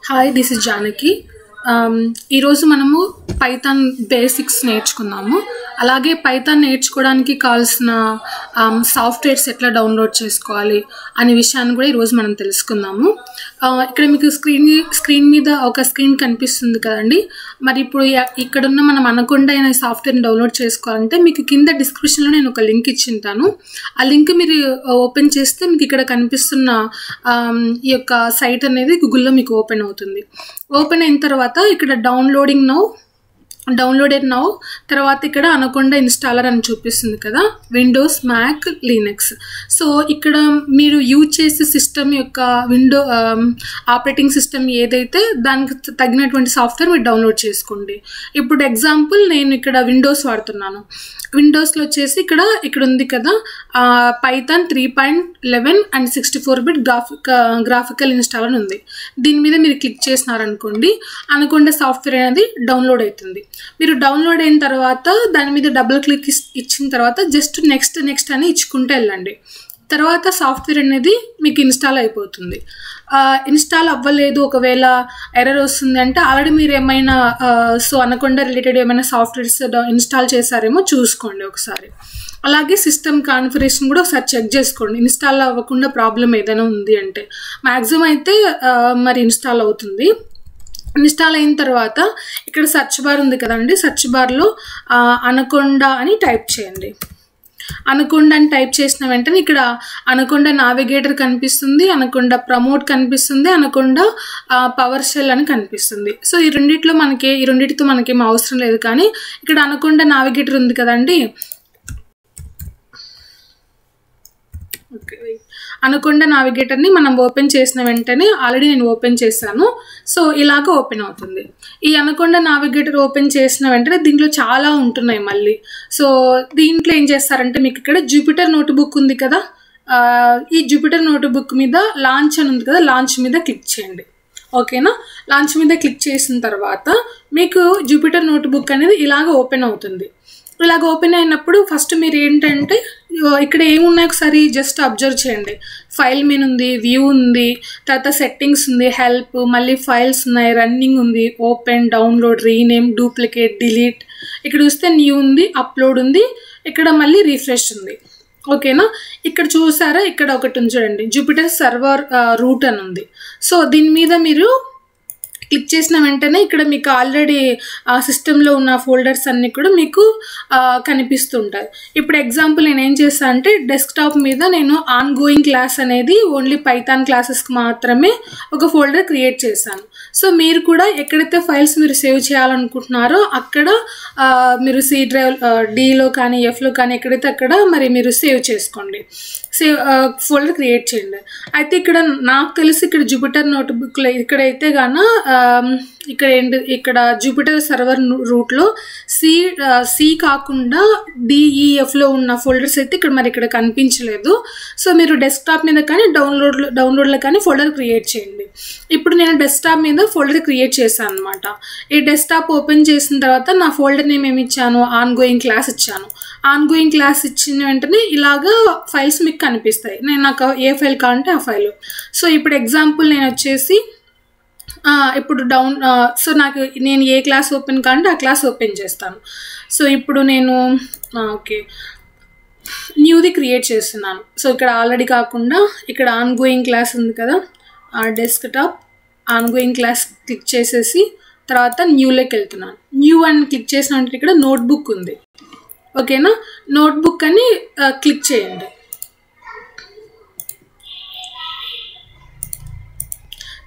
Hi, this is Janaki. ఈరోజు మనము Python basics నేర్చుకున్నాము. అలాగే పైథాన్ నేర్చుకోవడానికి కావాల్సిన సాఫ్ట్వేర్స్ ఎట్లా డౌన్లోడ్ చేసుకోవాలి అనే విషయాన్ని కూడా ఈరోజు మనం తెలుసుకుందాము. ఇక్కడ మీకు స్క్రీన్ మీద ఒక స్క్రీన్ కనిపిస్తుంది కదండి. మరి ఇప్పుడు ఇక్కడున్న మనం అనకొండ అనే సాఫ్ట్వేర్ని డౌన్లోడ్ చేసుకోవాలంటే మీకు కింద డిస్క్రిప్షన్లో నేను ఒక లింక్ ఇచ్చింటాను. ఆ లింక్ మీరు ఓపెన్ చేస్తే మీకు ఇక్కడ కనిపిస్తున్న ఈ యొక్క సైట్ అనేది గూగుల్లో మీకు ఓపెన్ అవుతుంది. ఓపెన్ అయిన తర్వాత ఇక్కడ డౌన్లోడెడ్ నౌ తర్వాత ఇక్కడ అనకొండ ఇన్స్టాలర్ అని చూపిస్తుంది కదా, విండోస్, మ్యాక్, లినక్స్. సో ఇక్కడ మీరు యూజ్ చేసే సిస్టమ్ యొక్క ఆపరేటింగ్ సిస్టమ్ ఏదైతే దానికి తగినటువంటి సాఫ్ట్వేర్ మీరు డౌన్లోడ్ చేసుకోండి. ఇప్పుడు ఎగ్జాంపుల్ నేను ఇక్కడ విండోస్ వాడుతున్నాను. విండోస్లో వచ్చేసి ఇక్కడ ఉంది కదా Python 3.11 and 64-bit graphical installer ఉంది. దీని మీద మీరు క్లిక్ చేసినారనుకోండి, అనకొండ సాఫ్ట్వేర్ అనేది డౌన్లోడ్ అవుతుంది. మీరు డౌన్లోడ్ అయిన తర్వాత దాని మీద డబుల్ క్లిక్ ఇచ్చిన తర్వాత జస్ట్ నెక్స్ట్ అని ఇచ్చుకుంటూ వెళ్ళండి. తర్వాత సాఫ్ట్వేర్ అనేది మీకు ఇన్స్టాల్ అయిపోతుంది. ఇన్స్టాల్ అవ్వలేదు, ఒకవేళ ఎర్రర్ వస్తుంది అంటే ఆల్రెడీ మీరు ఏమైనా అనకొండ రిలేటెడ్ ఏమైనా సాఫ్ట్వేర్స్ ఇన్స్టాల్ చేశారేమో చూసుకోండి ఒకసారి. అలాగే సిస్టమ్ కాన్ఫిగరేషన్ కూడా ఒకసారి చెక్ చేసుకోండి. ఇన్స్టాల్ అవ్వకుండా ప్రాబ్లం ఏదైనా ఉంది అంటే మ్యాక్సిమం అయితే మరి ఇన్స్టాల్ అవుతుంది. ఇన్స్టాల్ అయిన తర్వాత ఇక్కడ సెర్చ్ బార్ ఉంది కదండి, సెర్చ్ బార్లో అనకొండ అని టైప్ చేయండి. అనకొండ అని టైప్ చేసిన వెంటనే ఇక్కడ అనకొండ నావిగేటర్ కనిపిస్తుంది, అనకొండ ప్రమోట్ కనిపిస్తుంది, అనకొండ పవర్ షెల్ అని కనిపిస్తుంది. సో ఈ రెండిటితో మనకేం అవసరం లేదు, కానీ ఇక్కడ అనకొండ నావిగేటర్ ఉంది కదండి, అనకొండ నావిగేటర్ని మనం ఓపెన్ చేసిన వెంటనే ఆల్రెడీ నేను ఓపెన్ చేశాను. సో ఇలాగ ఓపెన్ అవుతుంది. ఈ అనకొండ నావిగేటర్ ఓపెన్ చేసిన వెంటనే దీంట్లో చాలా ఉంటున్నాయి మళ్ళీ. సో దీంట్లో ఏం చేస్తారంటే మీకు ఇక్కడ జూపిటర్ నోట్బుక్ ఉంది కదా, ఈ జూపిటర్ నోట్బుక్ మీద లాంచ్ అని ఉంది కదా, లాంచ్ మీద క్లిక్ చేయండి. ఓకేనా? లాంచ్ మీద క్లిక్ చేసిన తర్వాత మీకు జూపిటర్ నోట్బుక్ అనేది ఇలాగ ఓపెన్ అవుతుంది. ఇలాగ ఓపెన్ అయినప్పుడు ఫస్ట్ మీరు ఏంటంటే ఇక్కడ ఏమున్నాయి ఒకసారి జస్ట్ అబ్జర్వ్ చేయండి. ఫైల్ మెనూ ఉంది, వ్యూ ఉంది, తర్వాత సెట్టింగ్స్ ఉంది, హెల్ప్, మళ్ళీ ఫైల్స్ ఉన్నాయి, రన్నింగ్ ఉంది, open, download, rename, duplicate, delete. ఇక్కడ చూస్తే న్యూ ఉంది, అప్లోడ్ ఉంది, ఇక్కడ మళ్ళీ రిఫ్రెష్ ఉంది. ఓకేనా? ఇక్కడ చూసారా, ఇక్కడ ఒకటి ఉంది చూడండి, జూపిటర్ సర్వర్ రూట్ అని ఉంది. సో దీని మీద మీరు క్లిక్ చేసిన వెంటనే ఇక్కడ మీకు ఆల్రెడీ ఆ సిస్టంలో ఉన్న ఫోల్డర్స్ అన్నీ కూడా మీకు కనిపిస్తుంటాయి. ఇప్పుడు ఎగ్జాంపుల్ నేను ఏం చేస్తాను అంటే డెస్క్టాప్ మీద నేను ఆన్ గోయింగ్ క్లాస్ అనేది ఓన్లీ పైథాన్ క్లాసెస్కి మాత్రమే ఒక ఫోల్డర్ క్రియేట్ చేశాను. సో మీరు కూడా ఎక్కడైతే ఫైల్స్ మీరు సేవ్ చేయాలనుకుంటున్నారో అక్కడ మీరు C డ్రైవ్, Dలో కానీ Fలో కానీ ఎక్కడైతే అక్కడ మరి మీరు సేవ్ చేసుకోండి, ఫోల్డర్ క్రియేట్ చేయండి. అయితే ఇక్కడ నాకు తెలిసి ఇక్కడ జూపిటర్ నోట్బుక్లో ఇక్కడైతే గాన ఇక్కడ జూపిటర్ సర్వర్ రూట్లో సి కాకుండా DEFలో ఉన్న ఫోల్డర్స్ అయితే ఇక్కడ కనిపించలేదు. సో మీరు డెస్క్టాప్ మీద కానీ డౌన్లోడ్లో కానీ ఫోల్డర్ క్రియేట్ చేయండి. ఇప్పుడు నేను డెస్క్టాప్ మీద ఫోల్డర్ క్రియేట్ చేశాను అనమాట. ఈ డెస్క్టాప్ ఓపెన్ చేసిన తర్వాత నా ఫోల్డర్ నేమ్ ఏమి ఇచ్చాను, ఆన్ గోయింగ్ క్లాస్ ఇచ్చాను. ఆన్ గోయింగ్ క్లాస్ ఇచ్చిన వెంటనే ఇలాగా ఫైల్స్ మీకు కనిపిస్తాయి. నాకు ఏ ఫైల్ కావాలంటే ఆ ఫైల్. సో ఇప్పుడు ఎగ్జాంపుల్ నేను వచ్చేసి ఇప్పుడు సో నేను ఏ క్లాస్ ఓపెన్ కావాలంటే ఆ క్లాస్ ఓపెన్ చేస్తాను. సో ఇప్పుడు నేను న్యూది క్రియేట్ చేస్తున్నాను. సో ఇక్కడ ఆల్రెడీ కాకుండా ఇక్కడ ఆన్ గోయింగ్ క్లాస్ ఉంది కదా, desktop on going class click చేసేసి తర్వాత న్యూలోకి వెళ్తున్నాను. న్యూ అని క్లిక్ చేసిన ఇక్కడ నోట్బుక్ ఉంది. ఓకేనా? నోట్బుక్ అని క్లిక్ చేయండి.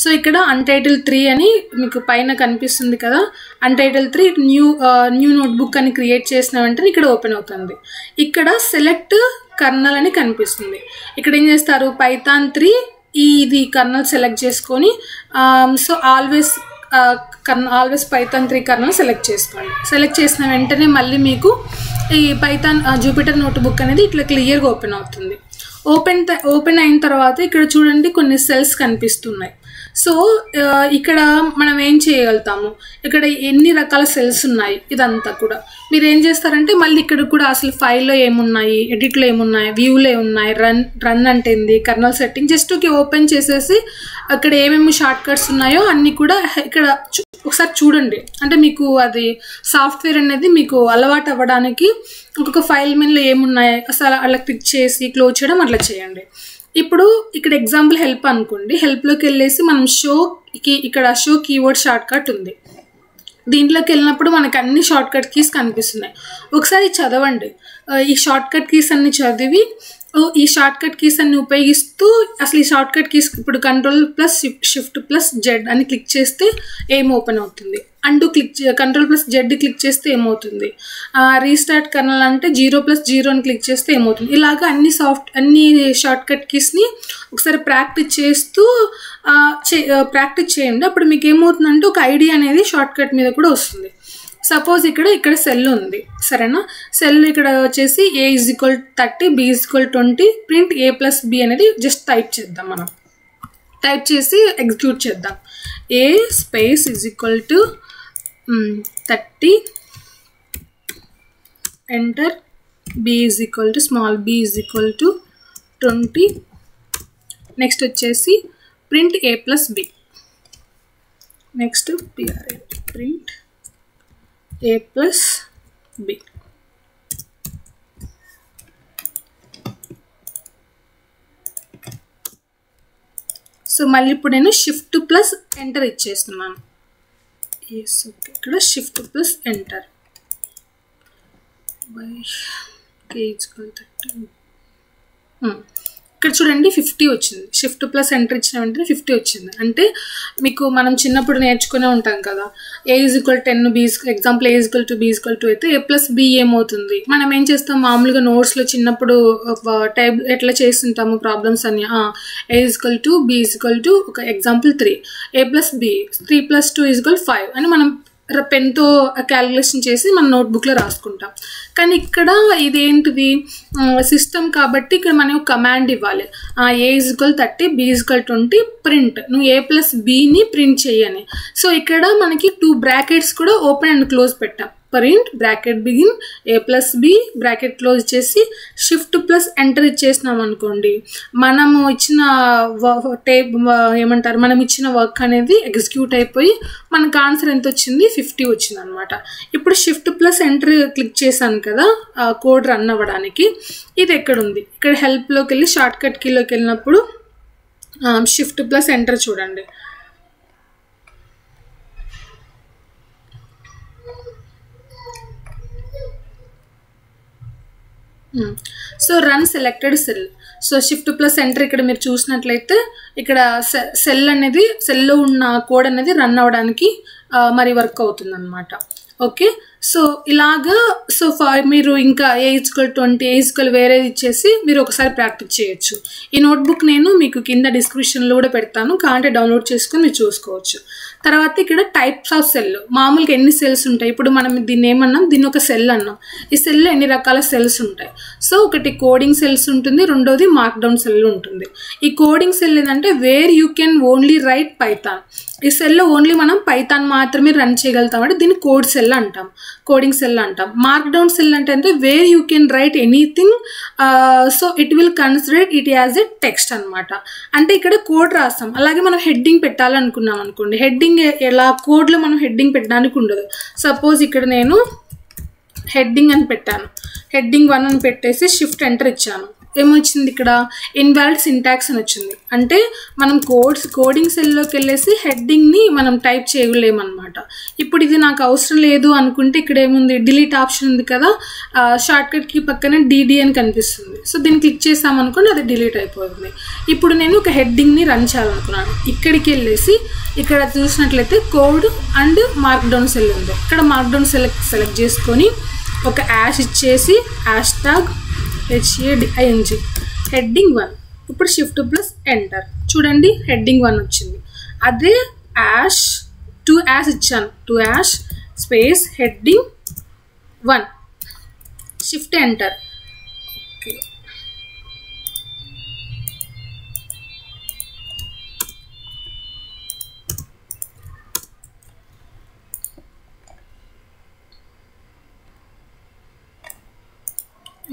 సో ఇక్కడ అన్టైటిల్ 3 అని మీకు పైన కనిపిస్తుంది కదా, అన్టైటిల్ 3 న్యూ నోట్బుక్ అని క్రియేట్ చేసిన వెంటనే ఇక్కడ ఓపెన్ అవుతుంది. ఇక్కడ సెలెక్ట్ కర్నల్ అని కనిపిస్తుంది. ఇక్కడ ఏం చేస్తారు, పైథాన్ 3 ఇది కర్నల్ సెలెక్ట్ చేసుకొని so always Python 3 colonel select చేసుకోండి. సెలెక్ట్ చేసిన వెంటనే మళ్ళీ మీకు ఈ పైథాన్ జూపిటర్ నోట్బుక్ అనేది ఇట్లా క్లియర్గా ఓపెన్ అవుతుంది. ఓపెన్ అయిన తర్వాత ఇక్కడ చూడండి కొన్ని సెల్స్ కనిపిస్తున్నాయి. సో ఇక్కడ మనం ఏం చేయగలుగుతాము, ఇక్కడ ఎన్ని రకాల సెల్స్ ఉన్నాయి ఇదంతా కూడా మీరు ఏం చేస్తారంటే మళ్ళీ ఇక్కడ కూడా అసలు ఫైల్లో ఏమున్నాయి, ఎడిట్లో ఏమున్నాయి, వ్యూలో ఏమున్నాయి, రన్ అంటే ఏంది, కర్నల్ సెట్టింగ్ జస్ట్ ఓపెన్ చేసేసి అక్కడ ఏమేమి షార్ట్ కట్స్ ఉన్నాయో అన్నీ కూడా ఇక్కడ ఒకసారి చూడండి. అంటే మీకు అది సాఫ్ట్వేర్ అనేది మీకు అలవాటు అవ్వడానికి ఒక్కొక్క ఫైల్ మెనూలో ఏమున్నాయి అసలు అలా క్లిక్ చేసి క్లోజ్ చేయడం అట్లా చేయండి. ఇప్పుడు ఇక్కడ ఎగ్జాంపుల్ హెల్ప్ అనుకోండి, హెల్ప్లోకి వెళ్ళేసి మనం ఇక్కడ షో కీవర్డ్ షార్ట్ కట్ ఉంది. దీంట్లోకి వెళ్ళినప్పుడు మనకు అన్ని షార్ట్ కట్ కీస్ కనిపిస్తున్నాయి. ఒకసారి చదవండి, ఈ షార్ట్ కట్ కీస్ అన్ని చదివి ఈ షార్ట్ కట్ కీస్ అన్ని ఉపయోగిస్తూ అసలు ఈ షార్ట్ కట్ కీస్ ఇప్పుడు Ctrl+Shift+Z అని క్లిక్ చేస్తే ఏం ఓపెన్ అవుతుంది, Ctrl+Z క్లిక్ చేస్తే ఏమవుతుంది, రీస్టార్ట్ కర్నల్ అంటే 0+0 అని క్లిక్ చేస్తే ఏమవుతుంది. ఇలాగా అన్ని షార్ట్ కట్ కీస్ని ఒకసారి ప్రాక్టీస్ చేయండి. అప్పుడు మీకు ఏమవుతుందంటే ఒక ఐడియా అనేది షార్ట్ కట్ మీద కూడా వస్తుంది. సపోజ్ ఇక్కడ సెల్ ఉంది సరేనా, సెల్ ఇక్కడ వచ్చేసి A = 30 B = 20 ప్రింట్ A+B అనేది జస్ట్ టైప్ చేద్దాం. మనం టైప్ చేసి ఎగ్జిక్యూట్ చేద్దాం. A space = 30 enter, B small b = 20 next వచ్చేసి print A+B, next print A+B. So మళ్ళీ ఇప్పుడు నేను Shift+Enter ఇచ్చేస్తున్నాను. ఇక్కడ Shift+Enter K = 30. ఇక్కడ చూడండి 50 వచ్చింది. Shift+Enter ఇచ్చిన వెంటనే 50 వచ్చింది. అంటే మీకు మనం చిన్నప్పుడు నేర్చుకునే ఉంటాం కదా, A = 10 B example A = B = అయితే A+B ఏమవుతుంది, మనం ఏం చేస్తాం మామూలుగా నోట్స్లో చిన్నప్పుడు టైప్ ఎట్లా చేస్తుంటాము ప్రాబ్లమ్స్ అని A = B = ఒక ఎగ్జాంపుల్ 3 A+B 3+2 = 5 అని మనం పెన్తో క్యాలిక్యులేషన్ చేసి మన నోట్బుక్లో రాసుకుంటాం. కానీ ఇక్కడ ఇదేంటిది సిస్టమ్ కాబట్టి ఇక్కడ మనం కమాండ్ ఇవ్వాలి, A = 30 B = 20 ప్రింట్, నువ్వు A+Bని ప్రింట్ చేయని. సో ఇక్కడ మనకి 2 బ్రాకెట్స్ కూడా ఓపెన్ అండ్ క్లోజ్ పెట్టాం. Print bracket begin A+B bracket close చేసి Shift+Enter ఇచ్చేసినాం అనుకోండి, మనము ఇచ్చిన మనం ఇచ్చిన వర్క్ అనేది ఎగ్జిక్యూట్ అయిపోయి మనకు ఆన్సర్ ఎంత వచ్చింది 50 వచ్చింది అనమాట. ఇప్పుడు Shift+Enter క్లిక్ చేశాను కదా కోడ్ రన్ అవ్వడానికి. ఇది ఎక్కడుంది, ఇక్కడ హెల్ప్లోకి వెళ్ళి షార్ట్ కట్ కీలోకి వెళ్ళినప్పుడు Shift+Enter చూడండి. So run selected cell. So Shift+Enter ఇక్కడ మీరు చూసినట్లయితే ఇక్కడ సెల్ అనేది సెల్లో ఉన్న కోడ్ అనేది రన్ అవ్వడానికి మరి వర్క్ అవుతుంది అనమాట. ఓకే, సో ఇలాగా మీరు ఇంకా A = 20 వేరేది ఇచ్చేసి మీరు ఒకసారి ప్రాక్టీస్ చేయొచ్చు. ఈ నోట్బుక్ నేను మీకు కింద డిస్క్రిప్షన్లో కూడా పెడతాను, కాంటే డౌన్లోడ్ చేసుకొని మీరు చూసుకోవచ్చు. తర్వాత ఇక్కడ టైప్స్ ఆఫ్ సెల్, మామూలుగా ఎన్ని సెల్స్ ఉంటాయి, ఇప్పుడు మనం దీన్ని ఏమన్నాం, దీన్ని ఒక సెల్ అన్నాం. ఈ సెల్లో ఎన్ని రకాల సెల్స్ ఉంటాయి. సో ఒకటి కోడింగ్ సెల్స్ ఉంటుంది, రెండోది మార్క్డౌన్ సెల్ ఉంటుంది. ఈ కోడింగ్ సెల్ ఏంటంటే where you can only right Python. ఈ సెల్లో ఓన్లీ మనం పైథాన్ మాత్రమే రన్ చేయగలుగుతాం అంటే దీన్ని కోడ్ సెల్ అంటాం, కోడింగ్ సెల్ అంటాం. మార్క్డౌన్ సెల్ అంటే where you can write anything, so it will consider it as a text అనమాట. అంటే ఇక్కడ కోడ్ రాస్తాం. అలాగే మనం హెడ్డింగ్ పెట్టాలనుకున్నాం అనుకోండి, హెడ్డింగ్ ఎలా కోడ్లో మనం హెడ్డింగ్ పెట్టడానికి ఉండదు. సపోజ్ ఇక్కడ నేను హెడ్డింగ్ అని పెట్టాను, హెడ్డింగ్ 1 అని పెట్టేసి Shift+Enter ఇచ్చాను. ఏమొచ్చింది, ఇక్కడ ఇన్వాలిడ్ సింటాక్స్ అని వచ్చింది. అంటే మనం కోడింగ్ సెల్లోకి వెళ్ళేసి హెడ్డింగ్ని మనం టైప్ చేయలేమన్నమాట. ఇప్పుడు ఇది నాకు అవసరం లేదు అనుకుంటే ఇక్కడ ఏముంది, డిలీట్ ఆప్షన్ ఉంది కదా, షార్ట్ కట్కి పక్కనే DD అని కనిపిస్తుంది. సో దీన్ని క్లిక్ చేసామనుకోండి అది డిలీట్ అయిపోతుంది. ఇప్పుడు నేను ఒక హెడ్డింగ్ని రన్ చేయాలనుకున్నాను, ఇక్కడికి వెళ్ళేసి ఇక్కడ చూసినట్లయితే కోడ్ అండ్ మార్క్డౌన్ సెల్ ఉంది. ఇక్కడ మార్క్డౌన్ సెలెక్ట్ చేసుకొని ఒక యాష్ ఇచ్చేసి #HADING హెడ్డింగ్ 1. ఇప్పుడు Shift+Enter చూడండి హెడ్డింగ్ 1 వచ్చింది. అదే #2 ఇచ్చాను, 2# space heading 1 Shift+Enter. Okay,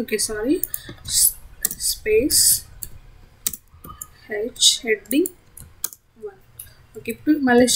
okay sorry space heading 1. Okay ఇప్పుడు మళ్ళీ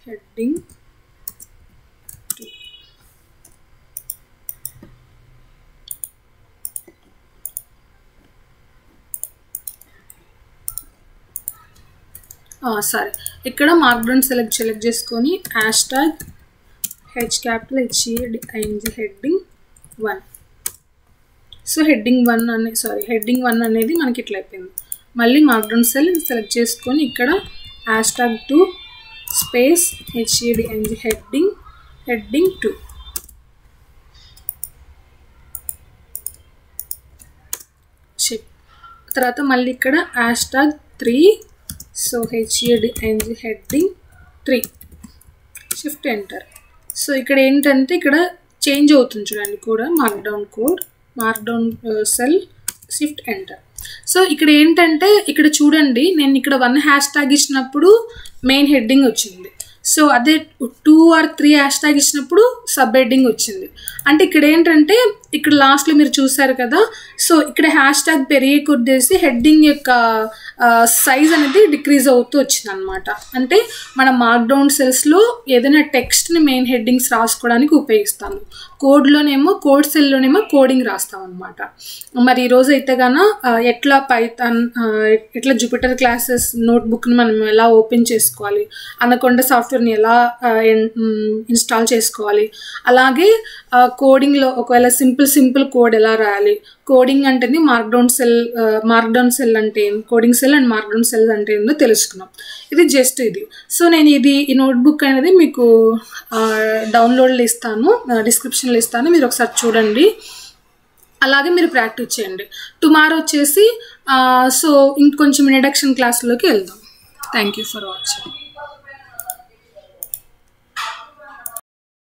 హెడ్డింగ్ 2. సరే ఇక్కడ మార్క్డౌన్ సెలెక్ట్ చేసుకొని హ్యాష్‌ట్యాగ్ హెడ్డింగ్ 1. సో హెడ్డింగ్ 1 అనేది మనకి ఇట్లా అయిపోయింది. మళ్ళీ మార్క్డౌన్ సెల్ సెలెక్ట్ చేసుకొని ఇక్కడ #2 స్పేస్ హెడ్డింగ్ 2. తర్వాత మళ్ళీ ఇక్కడ #3 so heading 3. Shift enter. So ఇక్కడ ఏంటంటే ఇక్కడ చేంజ్ అవుతుంది చూడండి కూడా మార్క్డౌన్ సెల్ షిఫ్ట్ ఎంటర్. సో ఇక్కడ ఏంటంటే ఇక్కడ చూడండి నేను ఇక్కడ 1 హ్యాష్‌ట్యాగ్ ఇచ్చినప్పుడు మెయిన్ హెడ్డింగ్ వచ్చింది. సో అదే 2 or 3 హ్యాష్‌ట్యాగ్ ఇచ్చినప్పుడు సబ్ హెడ్డింగ్ వచ్చింది. అంటే ఇక్కడ ఏంటంటే ఇక్కడ లాస్ట్లో మీరు చూసారు కదా, సో ఇక్కడ హ్యాష్‌ట్యాగ్ పెరిగే కొద్దేసి హెడ్డింగ్ యొక్క సైజ్ అనేది డిక్రీజ్ అవుతూ వచ్చింది అనమాట. అంటే మన మార్క్డౌన్ సెల్స్లో ఏదైనా టెక్స్ట్ని మెయిన్ హెడ్డింగ్స్ రాసుకోవడానికి ఉపయోగిస్తాము. కోడ్ సెల్లోనేమో కోడింగ్ రాస్తాం అనమాట. మరి ఈరోజు అయితే గాన ఎట్లా పైథాన్ ఎట్లా జూపిటర్ క్లాసెస్ నోట్బుక్ని మనం ఎలా ఓపెన్ చేసుకోవాలి, అనకొండ సాఫ్ట్వేర్ని ఎలా ఇన్స్టాల్ చేసుకోవాలి, అలాగే కోడింగ్లో ఒకవేళ సింపుల్ కోడ్ ఎలా రాయాలి, కోడింగ్ అంటేనే మార్క్డౌన్ సెల్ అంటే కోడింగ్ సెల్ అండ్ మార్క్డౌన్ సెల్ అంటే ఏందో తెలుసుకున్నాం. ఇది జస్ట్ ఇది. సో నేను ఈ నోట్బుక్ అనేది మీకు డౌన్లోడ్లో ఇస్తాను, డిస్క్రిప్షన్లో ఇస్తాను, మీరు ఒకసారి చూడండి. అలాగే మీరు ప్రాక్టీస్ చేయండి. టుమారో వచ్చేసి సో ఇంకొంచెం ఇంట్రడక్షన్ క్లాస్లోకి వెళ్దాం. Thank you for watching.